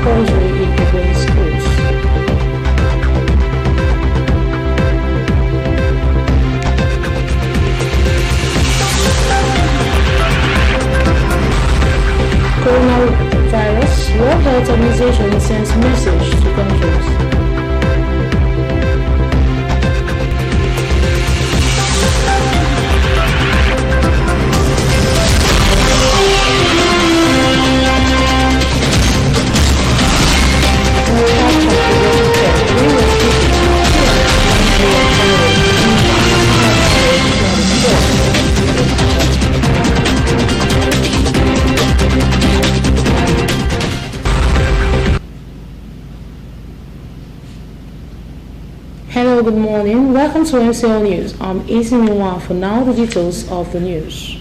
compulsory in public schools. Coronavirus, World Health Organization sends message to countries. Hello, good morning. Welcome to MCL News. I'm Isimiwa. For now, the details of the news.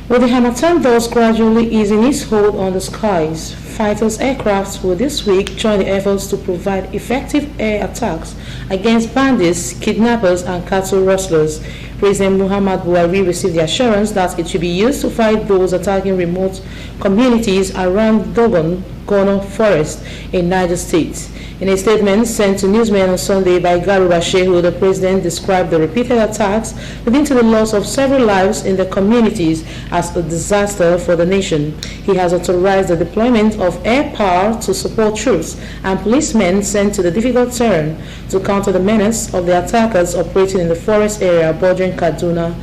With the Harmattan dust gradually easing its hold on the skies, fighters aircraft will this week join the efforts to provide effective air attacks against bandits, kidnappers, and cattle rustlers. President Muhammad Buhari received the assurance that it should be used to fight those attacking remote communities around Dogon Gono Forest in Niger State. In a statement sent to newsmen on Sunday by Garuba Shehu, the president described the repeated attacks leading to the loss of several lives in the communities as a disaster for the nation. He has authorized the deployment of air power to support troops and policemen sent to the difficult terrain to counter the menace of the attackers operating in the forest area bordering Kaduna,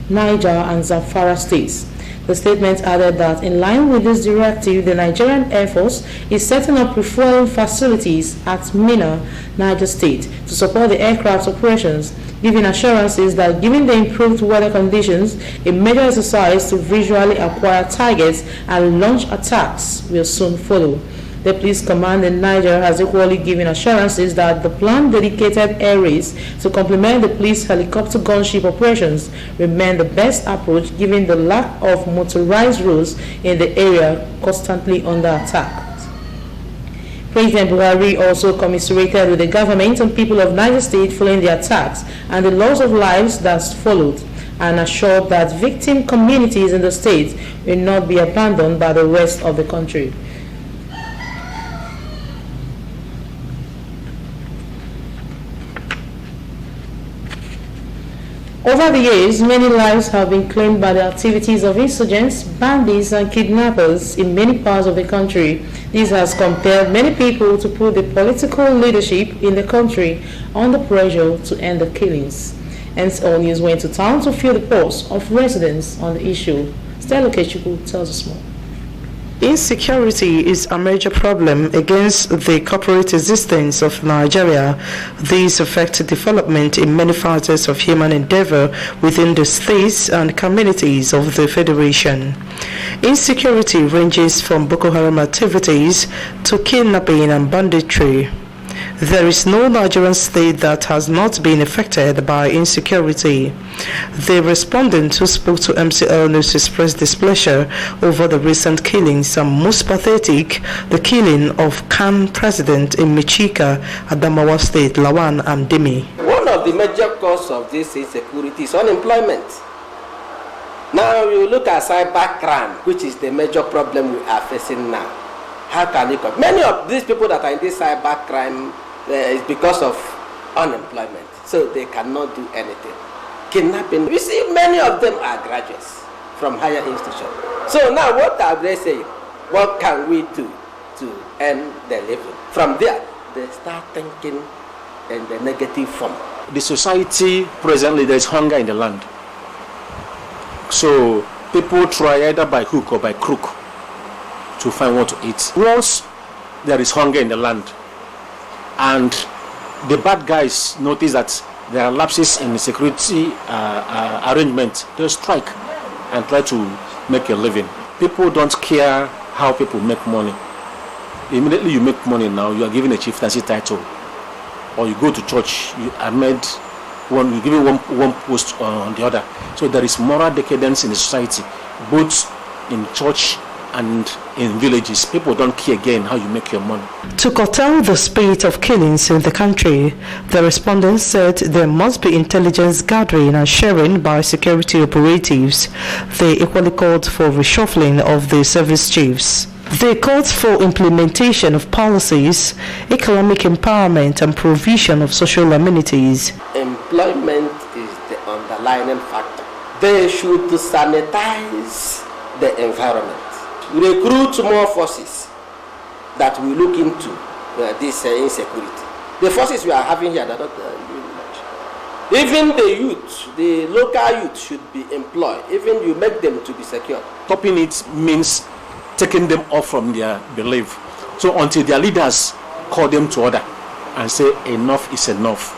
Niger, and Zamfara states. The statement added that in line with this directive, the Nigerian Air Force is setting up refueling facilities at Minna, Niger State, to support the aircraft operations, giving assurances that given the improved weather conditions, a major exercise to visually acquire targets and launch attacks will soon follow. The police command in Niger has equally given assurances that the planned dedicated air raids to complement the police helicopter gunship operations remain the best approach given the lack of motorized roads in the area constantly under attack. President Buhari also commiserated with the government and people of Niger State following the attacks and the loss of lives that followed, and assured that victim communities in the state will not be abandoned by the rest of the country. Over the years, many lives have been claimed by the activities of insurgents, bandits, and kidnappers in many parts of the country. This has compelled many people to put the political leadership in the country under pressure to end the killings. MCL News went to town to feel the pulse of residents on the issue. Stella Kechuku tells us more. Insecurity is a major problem against the corporate existence of Nigeria. These affect development in many facets of human endeavor within the states and communities of the Federation. Insecurity ranges from Boko Haram activities to kidnapping and banditry. There is no Nigerian state that has not been affected by insecurity. The respondent who spoke to MCL News expressed displeasure over the recent killings and most pathetic, the killing of Khan president in Michika, Adamawa State, Lawan and Dimi. One of the major causes of this insecurity is unemployment. Now you look at cyber crime, which is the major problem we are facing now. How can you come? Many of these people that are in this cyber crime is because of unemployment, so they cannot do anything. Kidnapping, you see, many of them are graduates from higher institutions. So now what are they saying? What can we do to earn the living? From there, they start thinking in the negative form. The society presently, there is hunger in the land. So people try either by hook or by crook to find what to eat. Once there is hunger in the land and the bad guys notice that there are lapses in the security arrangement, they'll strike and try to make a living. People don't care how people make money. Immediately you make money now, you are given a chieftaincy title, or you go to church, you are made one, you give one post on the other. So there is moral decadence in the society, both in church and in villages. People don't care again how you make your money. To curtail the spate of killings in the country, the respondents said there must be intelligence gathering and sharing by security operatives. They equally called for reshuffling of the service chiefs. They called for implementation of policies, economic empowerment and provision of social amenities. Employment is the underlying factor. They should sanitize the environment, recruit more forces that will look into this insecurity. The forces we are having here are not doing much. Even the youth, the local youth should be employed. Even you make them to be secure. Stopping it means taking them off from their belief. So until their leaders call them to order and say enough is enough.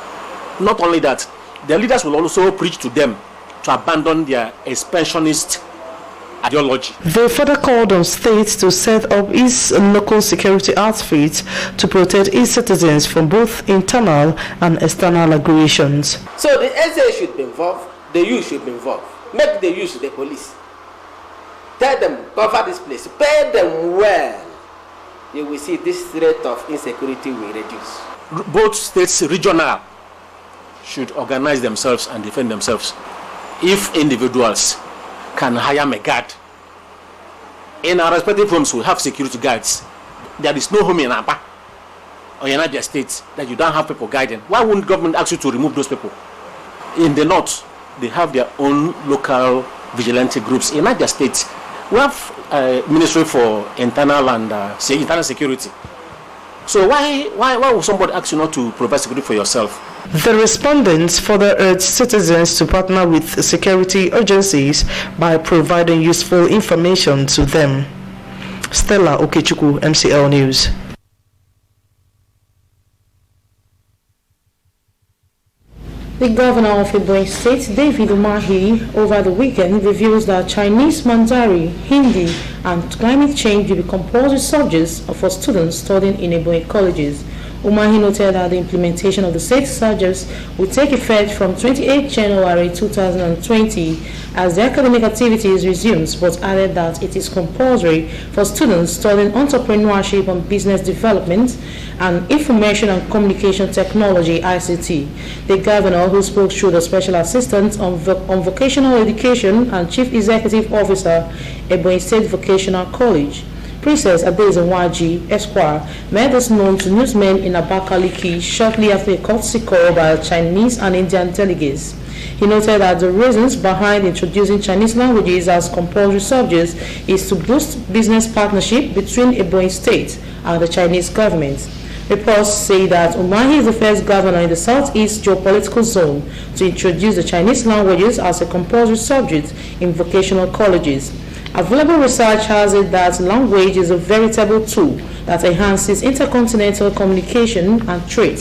Not only that, their leaders will also preach to them to abandon their expansionist ideology. They further called on states to set up its local security outfits to protect its citizens from both internal and external aggressions. So the SA should be involved, the youth should be involved. Make the youth the police. Tell them, cover this place, pay them well. You will see this rate of insecurity will reduce. Both states, regional, should organize themselves and defend themselves. If individuals can hire a guard, in our respective homes we have security guards. There is no home in Aba or in Abia State that you don't have people guiding. Why wouldn't government ask you to remove those people? In the north, they have their own local vigilante groups. In Abia State, we have a Ministry for Internal and Internal Security. So why would somebody ask you not to provide security for yourself? The respondents further urged citizens to partner with security agencies by providing useful information to them. Stella Okechukwu, MCL News. The governor of Ebonyi State, David Umahi, over the weekend reveals that Chinese, Mandarin, Hindi, and climate change will be compulsory subjects for students studying in Ebonyi colleges. Umahi noted that the implementation of the 6 subjects will take effect from 28 January 2020 as the academic activities resumes, but added that it is compulsory for students studying entrepreneurship and business development and information and communication technology (ICT). The governor, who spoke through the special assistant on vocational education and chief executive officer, Ebonyi State Vocational College, Princess Adezewaji Esquire, made this known to newsmen in Abakaliki shortly after a courtesy call by Chinese and Indian delegates. He noted that the reasons behind introducing Chinese languages as compulsory subjects is to boost business partnership between Ebonyi State and the Chinese government. Reports say that Umahi is the first governor in the Southeast geopolitical zone to introduce the Chinese languages as a compulsory subject in vocational colleges. Available research has it that language is a veritable tool that enhances intercontinental communication and trade.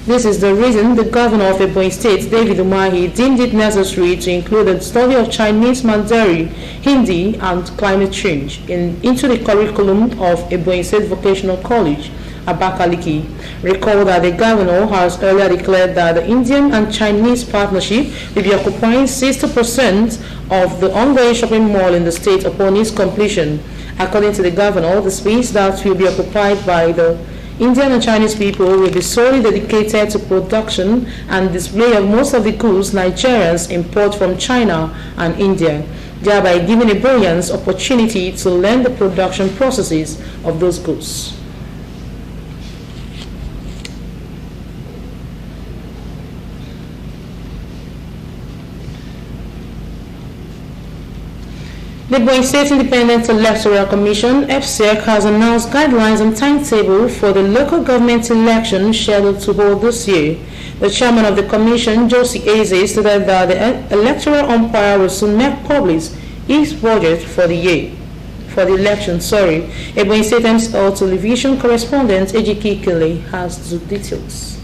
This is the reason the governor of Ebonyi State, David Umahi, deemed it necessary to include the study of Chinese, Mandarin, Hindi, and climate change into the curriculum of Ebonyi State Vocational College, Abakaliki. Recall that the governor has earlier declared that the Indian and Chinese partnership will be occupying 60% of the ongoing shopping mall in the state upon its completion. According to the governor, the space that will be occupied by the Indian and Chinese people will be solely dedicated to production and display of most of the goods Nigerians import from China and India, thereby giving Ebonians opportunity to learn the production processes of those goods. The Ebonyi State Independent Electoral Commission, (EPSEC), has announced guidelines and timetable for the local government election scheduled to hold this year. The chairman of the commission, Josie Eze, stated that the electoral umpire will soon make public its budget for the election. Ebonyi State MCL television correspondent Ejiki Kile has the details.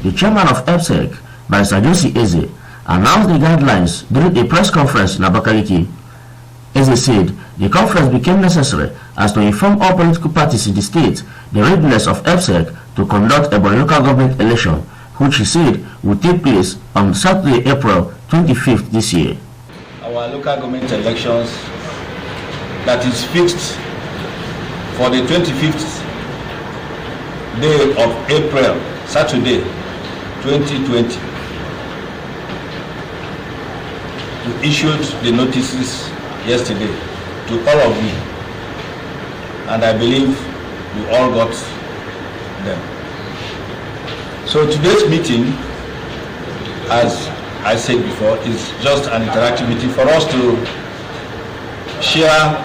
The chairman of EPSEC, Barrister Josie Eze, announced the guidelines during a press conference in Abakaliki. Eze said the conference became necessary as to inform all political parties in the state the readiness of EPSEC to conduct a local government election, which he said will take place on Saturday, April 25th this year. Our local government elections that is fixed for the 25th day of April, Saturday 2020. We issued the notices yesterday to all of you and I believe you all got them. So today's meeting, as I said before, is just an interactivity for us to share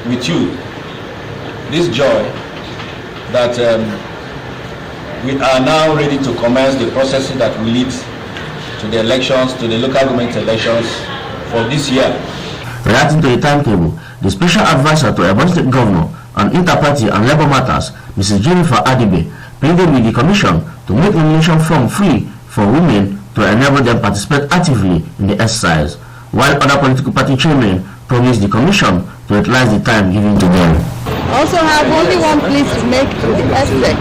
with you this joy that we are now ready to commence the processes that will lead to the elections, to the local government elections for this year. Relating to the timetable, the Special Advisor to Ebonyi State Governor on Interparty and Labour Matters, Mrs. Jennifer Adibe, pleaded with the Commission to make nomination form free for women to enable them participate actively in the exercise, while other political party chairmen promised the Commission to utilize the time given to them. I also have only one plea to make to the ESSEC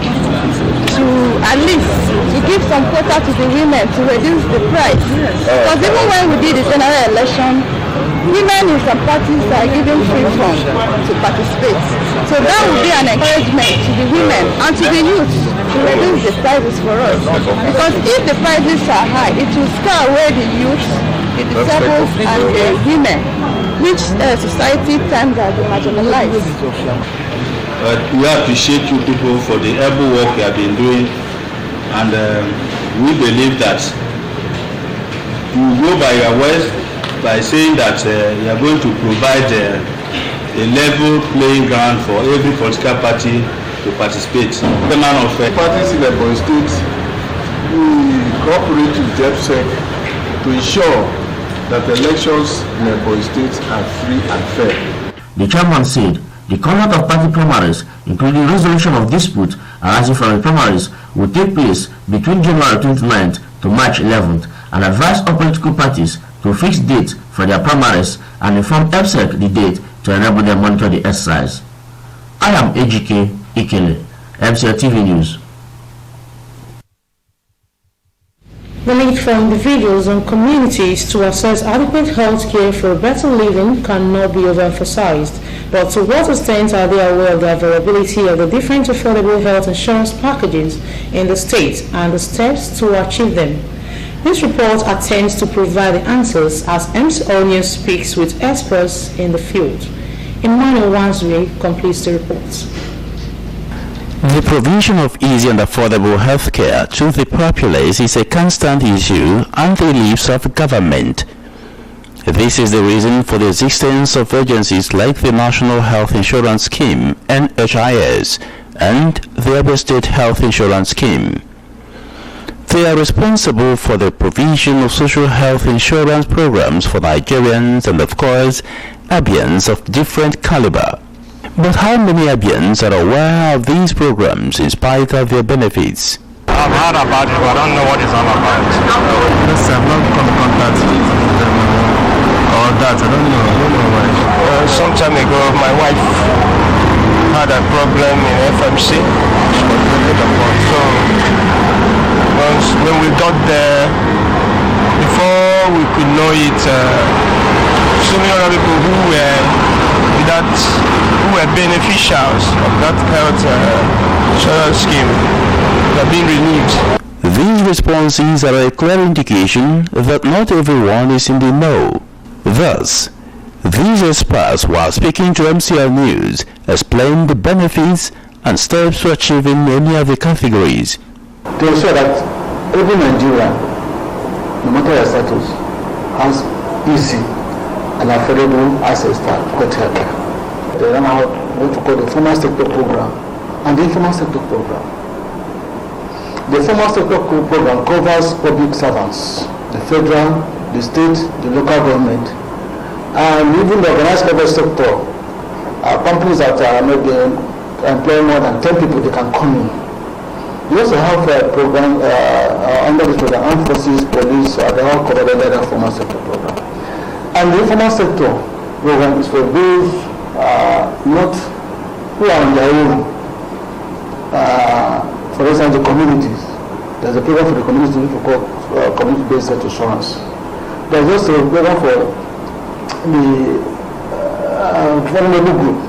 to at least to give some quota to the women to reduce the price. Because even when we did the general election, women in some parties are given free funds to participate. So that would be an encouragement to the women and to the youth to reduce the prices for us. Because if the prices are high, it will scare away the youth, the disabled and the women, which society terms as marginalized. We appreciate you people for the able work you have been doing, and we believe that you go by your words by saying that you are going to provide a level playing ground for every political party to participate. The man of parties in the Ebonyi State, we cooperate with EPSEC to ensure that elections in Ebonyi State are free and fair. The chairman said the conduct of party primaries, including resolution of dispute arising from the primaries, will take place between January 29th to March 11th, and advised all political parties to fix dates for their primaries and inform EPSEC the date to enable them monitor the exercise. I am Ejike Ikele, MCLtv News. The need for individuals and communities to access adequate health care for a better living cannot be overemphasized. But to what extent are they aware of the availability of the different affordable health insurance packages in the state and the steps to achieve them? This report attempts to provide the answers as MCL News speaks with experts in the field. Emmanuel Wanswe completes the report. The provision of easy and affordable health care to the populace is a constant issue on the lips of government. This is the reason for the existence of agencies like the National Health Insurance Scheme (NHIS) and the Ebonyi State Health Insurance Scheme. They are responsible for the provision of social health insurance programs for Nigerians and, of course, Abians of different caliber. But how many Abians are aware of these programs in spite of their benefits? I've heard about it, but I don't know what it's all about. Yes, I've not come in contact with them or that. I don't know why. Some time ago, my wife had a problem in FMC. She was really upon. So when we got there, before we could know it, so many other people who were beneficiaries of that health insurance scheme have been relieved. These responses are a clear indication that not everyone is in the know. Thus, these experts, while speaking to MCL News, explain the benefits and steps to achieving any of the categories. To ensure that every Nigerian, no matter their status, has easy and affordable access to good health care. They run out what we call the formal sector program and the informal sector program. The formal sector program covers public servants, the federal, the state, the local government, and even the organized private sector. Companies that are maybe employ more than 10 people, they can come in. We also have a program under this program, armed forces, police, they all covered under the formal sector program. And the informal sector program is for those not who are on their own. For instance, the communities. There's a program for the communities we call community-based health insurance. There's also a program for the vulnerable group.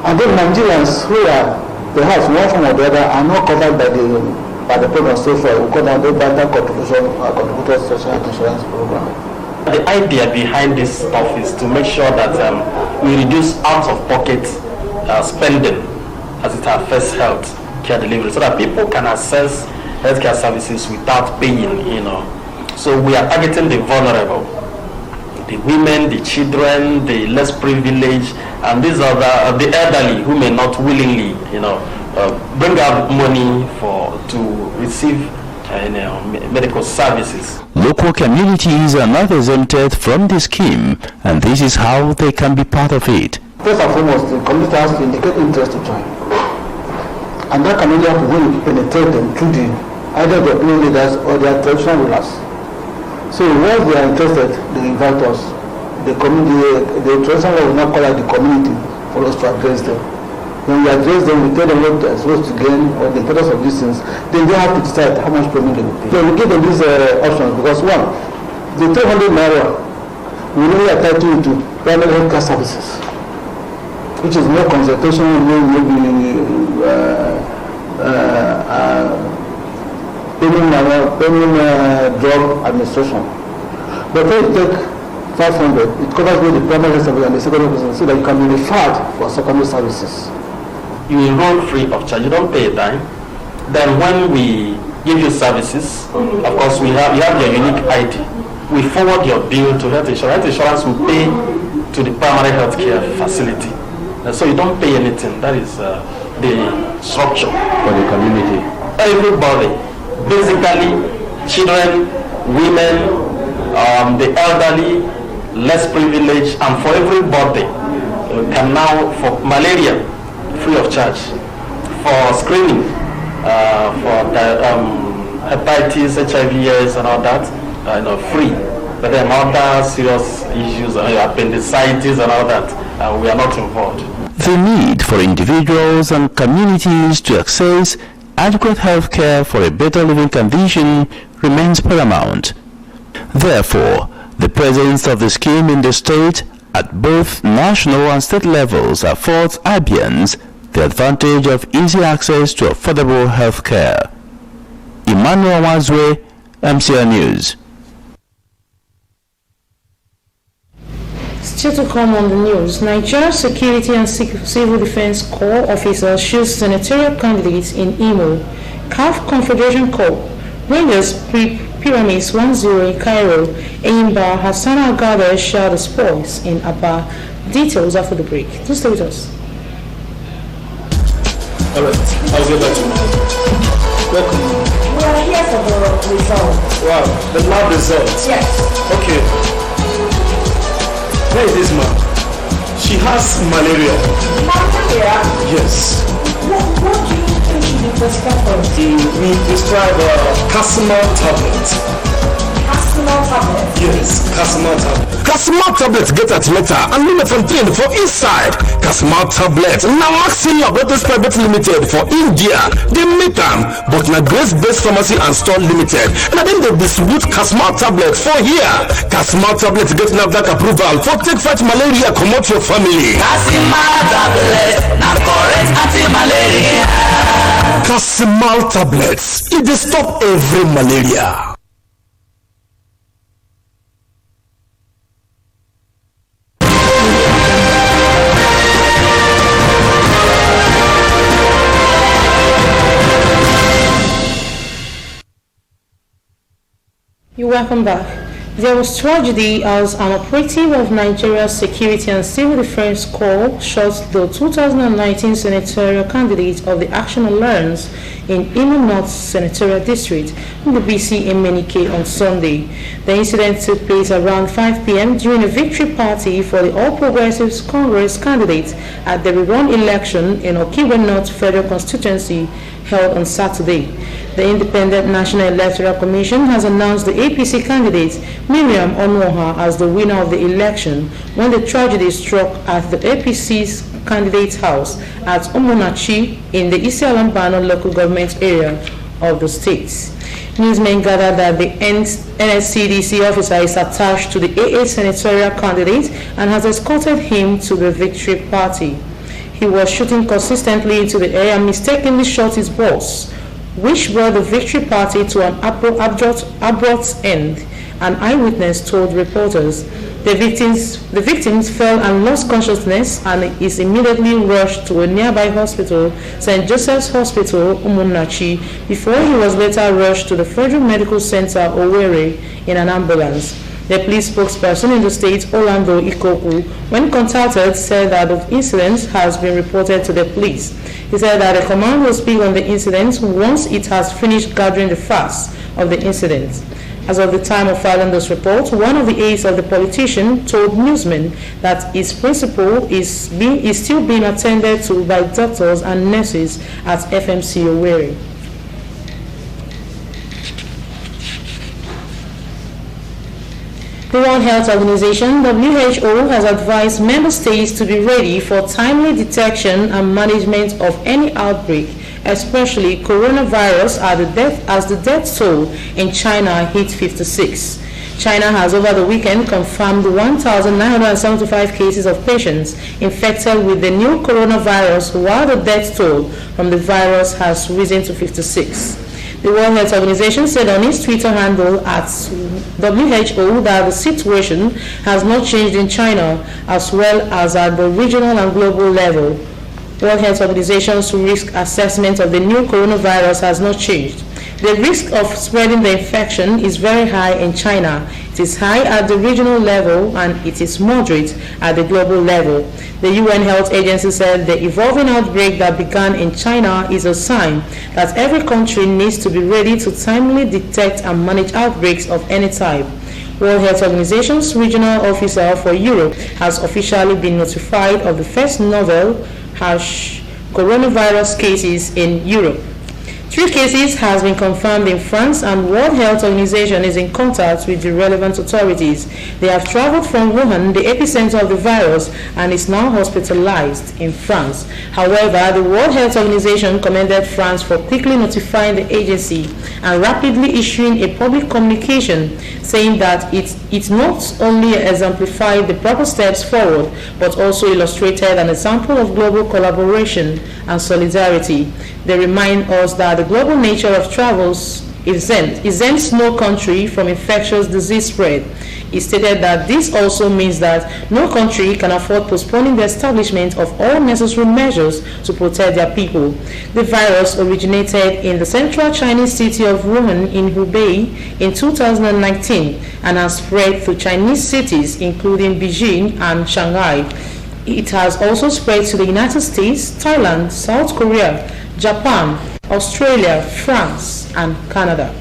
And then Nigerians who are perhaps one form or the other are not covered by the program so far. We call that the vital contributors social health insurance program. The idea behind this stuff is to make sure that we reduce out-of-pocket spending as it affects health care delivery, so that people can access healthcare services without paying, So we are targeting the vulnerable, the women, the children, the less privileged, and these are the elderly who may not willingly, bring out money to receive medical services. Local communities are not exempted from the scheme, and this is how they can be part of it. First and foremost, the community has to indicate interest to join. And that can only happen when you penetrate them through either the opinion leaders or their traditional rulers. So once they are interested, they invite us. The traditional law will not call out the community for us to address them. When we address them, we tell them what they are supposed to gain or the importance of these things. Then they have to decide how much payment they will pay. So we give them these options because one, the 300 naira will only attach you to primary healthcare services, which is more consultation, maybe drug administration. But when you take 500, it covers both the primary health service and the secondary services, so that you can be referred for secondary services. You enroll free of charge, you don't pay a dime. Then when we give you services, of course you have your unique ID. We forward your bill to health insurance. Health insurance will pay to the primary health care facility. So you don't pay anything. That is the structure. For the community. Everybody, basically children, women, the elderly, less privileged, and for everybody can now, for malaria, free of charge, for screening, for hepatitis, HIV/AIDS, and all that, free. But then other serious issues, appendicitis and all that, we are not involved. The need for individuals and communities to access adequate health care for a better living condition remains paramount. Therefore, the presence of the scheme in the state at both national and state levels affords Abians the advantage of easy access to affordable health care. Emmanuel Wazwe, MCL News. Still to come on the news, Nigeria's Security and Civil Defense Corps officers choose senatorial candidates in Imo. CAF Confederation Corps, Rangers Pyramids 1-0 in Cairo, Eyimba, Hassan Al-Ghada share the spoils in Aba. Details after the break. Just stay with us. Alright, I'll get back to you. Welcome. We are here for the results. Wow, the lab results? Yes. Okay. Where is this man? She has malaria. Malaria? Yes. What do you think should be prescribed for it? We prescribe Casimir tablets. Casimir tablets? Yes, Casimir tablets. Casimir tablets get at letter and limit from 3 and 4 inside. Casimir tablets now Maxim Laboratories Private Limited for India. They make them, but na Grace-based pharmacy and store limited. And then they distribute Casimir tablets for here. Casimir tablets get NAFDAC approval for take fight malaria, come out your family. Casimir tablets, now correct anti-malaria. Casimir tablets, it dey stop every malaria. You're welcome back. There was tragedy as an operative of Nigeria's Security and Civil Defense Corps shot the 2019 senatorial candidate of the Action Alliance in Imo North Senatorial District in the BC Emenike on Sunday. The incident took place around 5 p.m. during a victory party for the All Progressives Congress candidate at the rerun election in Okiwe North Federal Constituency held on Saturday. The Independent National Electoral Commission has announced the APC candidate Miriam Onoha as the winner of the election when the tragedy struck at the APC's candidate's house at Omonachi in the Isi-Alambano local government area of the state. Newsmen gathered that the NSCDC officer is attached to the AA senatorial candidate and has escorted him to the victory party. He was shooting consistently into the air and mistakenly shot his boss, which brought the victory party to an abrupt end An eyewitness told reporters. The victims fell and lost consciousness and is immediately rushed to a nearby hospital, St. Joseph's Hospital, Umunnachi, before he was later rushed to the Federal Medical Center, Owerri, in an ambulance. The police spokesperson in the state, Orlando Ikoku, when contacted, said that the incident has been reported to the police. He said that the command will speak on the incident once it has finished gathering the facts of the incident. As of the time of filing this report, one of the aides of the politician told newsmen that his principal is still being attended to by doctors and nurses at FMC Owerri. The World Health Organization, WHO, has advised member states to be ready for timely detection and management of any outbreak, especially coronavirus, as the death toll in China hit 56. China has over the weekend confirmed 1,975 cases of patients infected with the new coronavirus, while the death toll from the virus has risen to 56. The World Health Organization said on its Twitter handle at WHO that the situation has not changed in China as well as at the regional and global level. World Health Organization's risk assessment of the new coronavirus has not changed. The risk of spreading the infection is very high in China. It is high at the regional level and it is moderate at the global level. The UN Health Agency said the evolving outbreak that began in China is a sign that every country needs to be ready to timely detect and manage outbreaks of any type. World Health Organization's regional officer for Europe has officially been notified of the first novel coronavirus cases in Europe. 3 cases has been confirmed in France, and World Health Organization is in contact with the relevant authorities. They have traveled from Wuhan, the epicenter of the virus, and is now hospitalized in France. However, the World Health Organization commended France for quickly notifying the agency and rapidly issuing a public communication saying that it not only exemplified the proper steps forward, but also illustrated an example of global collaboration and solidarity. They remind us that the global nature of travels exempts no country from infectious disease spread. He stated that this also means that no country can afford postponing the establishment of all necessary measures to protect their people. The virus originated in the central Chinese city of Wuhan in Hubei in 2019 and has spread to Chinese cities including Beijing and Shanghai. It has also spread to the United States, Thailand, South Korea, Japan, Australia, France, and Canada.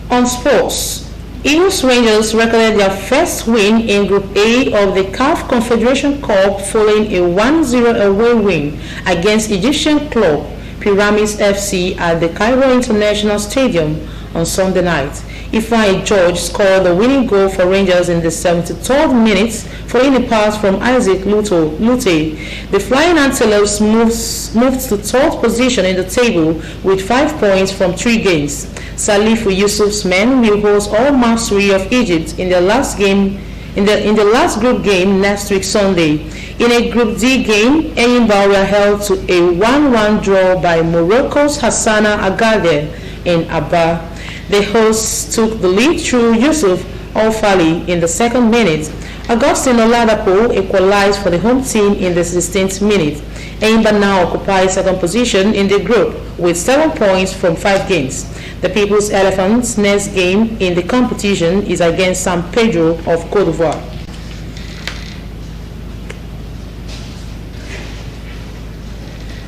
On sports, Eagles Rangers recorded their first win in Group A of the CAF Confederation Cup following a 1-0 away win against Egyptian club Pyramids FC at the Cairo International Stadium on Sunday night. Ifeanyi George scored the winning goal for Rangers in the 73rd minute following a pass from Isaac Lute. The Flying Antelopes moved to 3rd position in the table with 5 points from 3 games. Salifu Yusuf's men will host Al Masry of Egypt in their last game in the last group game next week Sunday. In a Group D game, Enyimba were held to a 1-1 draw by Morocco's Hassana Agadir in Aba. The hosts took the lead through Yusuf Al-Fali in the 2nd minute. Augustine Oladapo equalized for the home team in the 16th minute. Enyimba now occupies 2nd position in the group with 7 points from 5 games. The People's Elephants' next game in the competition is against San Pedro of Cote d'Ivoire.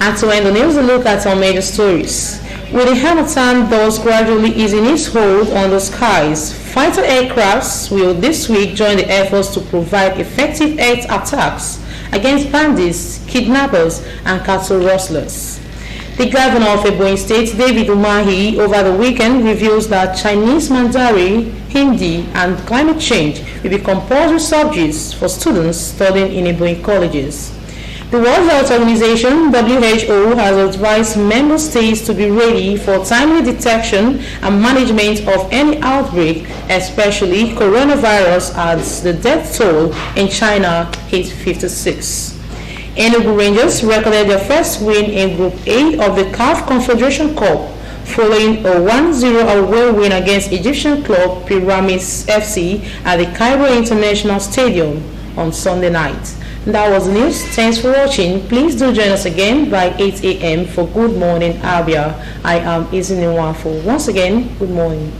And to end the news, a look at some major stories. With the Hamilton thus gradually easing its hold on the skies, fighter aircrafts will this week join the efforts to provide effective air attacks against bandits, kidnappers, and cattle rustlers. The governor of Ebonyi State, David Umahi, over the weekend reveals that Chinese Mandarin, Hindi, and climate change will be compulsory subjects for students studying in Ebonyi colleges. The World Health Organization, WHO, has advised member states to be ready for timely detection and management of any outbreak, especially coronavirus, as the death toll in China hit 56. Enugu Rangers recorded their first win in Group A of the CAF Confederation Cup following a 1-0 away win against Egyptian club Pyramids FC at the Cairo International Stadium on Sunday night. That was the news. Thanks for watching. Please do join us again by 8 a.m. for Good Morning Abia. I am Izzy Nwafo. Once again, good morning.